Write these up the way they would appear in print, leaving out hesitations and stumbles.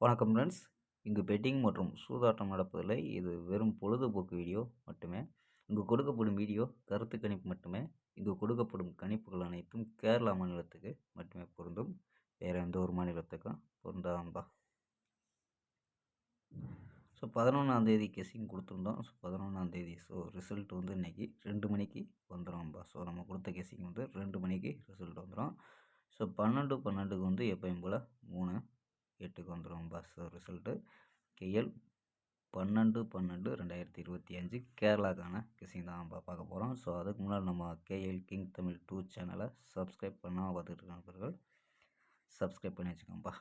வணக்கம் ஃப்ரெண்ட்ஸ். இங்கு பெட்டிங் மற்றும் சூதாட்டம் நடப்பதில்லை. இது வெறும் பொழுதுபோக்கு வீடியோ மட்டுமே. இங்கு கொடுக்கப்படும் வீடியோ கருத்து கணிப்பு மட்டுமே. இங்கு கொடுக்கப்படும் கணிப்புகள் அனைத்தும் கேரளா மாநிலத்துக்கு மட்டுமே பொருந்தும். வேறு எந்த ஒரு மாநிலத்துக்கும் பொருந்தாம்பா. ஸோ 11ஆந்தேதி கெஸ்ஸிங் கொடுத்துருந்தோம். ஸோ 11ஆந்தேதி ரிசல்ட் வந்து இன்றைக்கி 2 மணிக்கு வந்துடும்ப்பா. ஸோ நம்ம கொடுத்த கெஸ்ஸிங் வந்து 2 மணிக்கு ரிசல்ட் வந்துடும். ஸோ 12:12க்கு வந்து எப்பயும் போல் 3:08க்கு வந்துடும்ப்பா. ஸோ ரிசல்ட்டு கேஎல் 12/12/2025 கேரளாக்கான கெஸ்ஸிங் தான் நம்ம பார்க்க போகிறோம். ஸோ அதுக்கு முன்னாடி நம்ம கேஎல் கிங் தமிழ் 2 சேனலை சப்ஸ்கிரைப் பண்ணால் பார்த்துட்டு இருக்க நண்பர்கள் சப்ஸ்கிரைப் பண்ணி வச்சுக்கோங்கப்பா.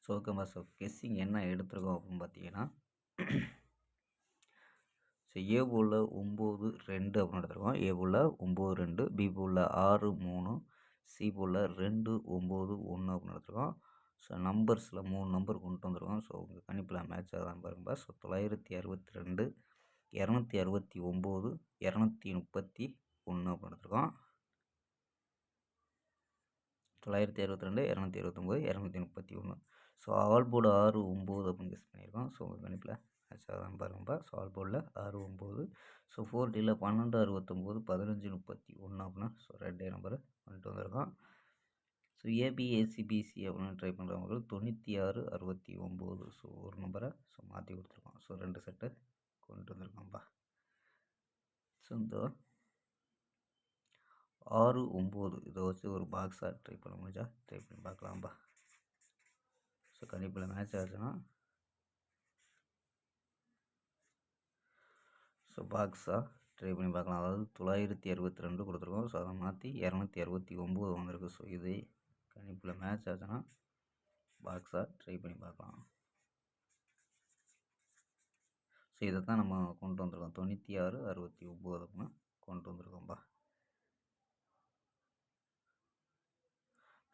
ஸோ ஓகேப்பா. ஸோ கெஸ்ஸிங் என்ன எடுத்துருக்கோம் அப்படின்னு பார்த்தீங்கன்னா, ஸோ ஏ போல் 9-2 அப்படின்னு எடுத்துருக்கோம். ஏ போல் 9-2, பி போல் 6-3, சி போல் 2-9-1 அப்படின்னு எடுத்துருக்கோம். ஸோ நம்பர்ஸில் 3 நம்பர் கொண்டு வந்துருக்கோம். ஸோ உங்கள் கணிப்பில் மேட்ச் ஆகாதான் பாருங்கப்பா. ஸோ 962, 269, 231 அப்படின்னு எடுத்துருக்கோம். 962, 229, 231. ஸோ ஆல் போர்டு 6-9 அப்படின்னு கெஸ் பண்ணியிருக்கோம். ஸோ உங்கள் கணிப்பில் மேட்ச் ஆகாதான் பாருங்கப்பா. ஸோ ஆல் போர்டில் 6-9. ஸோ 4டியில் 12-69, 15-31 அப்படின்னா ஸோ ரெண்டே நம்பர் கொண்டு வந்திருக்கோம். ஸோ ஏபிஏசிபிசி அப்படின்னு ட்ரை பண்ணுறவங்களுக்கு 96-69. ஸோ ஒரு நம்பரை ஸோ மாற்றி கொடுத்துருக்கோம். ஸோ 2 செட்டு கொண்டு வந்திருக்கோம்ப்பா. ஸோ இந்த 6-9 இதை வச்சு ஒரு பாக்ஸாக ட்ரை பண்ண முடிஞ்சா ட்ரை பண்ணி பார்க்கலாம்ப்பா. ஸோ கணிப்பில் மேட்ச் ஆச்சுன்னா ஸோ பாக்ஸாக ட்ரை பண்ணி பார்க்கலாம். அதாவது 962 கொடுத்துருக்கோம். ஸோ அதை மாற்றி 269 வந்திருக்கு. ஸோ இதே கணிப்பில் மேட்ச் ஆச்சுன்னா பாக்ஸாக ட்ரை பண்ணி பார்க்கலாம். ஸோ இதை தான் நம்ம கொண்டு வந்திருக்கோம். 96-69 அப்படின்னு கொண்டு வந்திருக்கோம்ப்பா.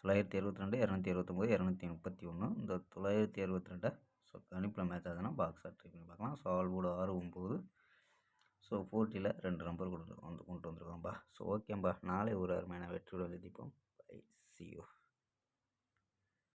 962, 229, 231. இந்த 962 ஸோ கணிப்பில் மேட்ச் ஆகுதுன்னா பாக்ஸாக ட்ரை பண்ணி பார்க்கலாம். So all board 6-9. ஸோ 40ல் 2 நம்பர் கொண்டு வந்திருக்கோம்ப்பா. ஸோ ஓகேம்பா. நாளை ஒரு அருமையான வெற்றியுடன் சந்திப்போம். Bye, see you.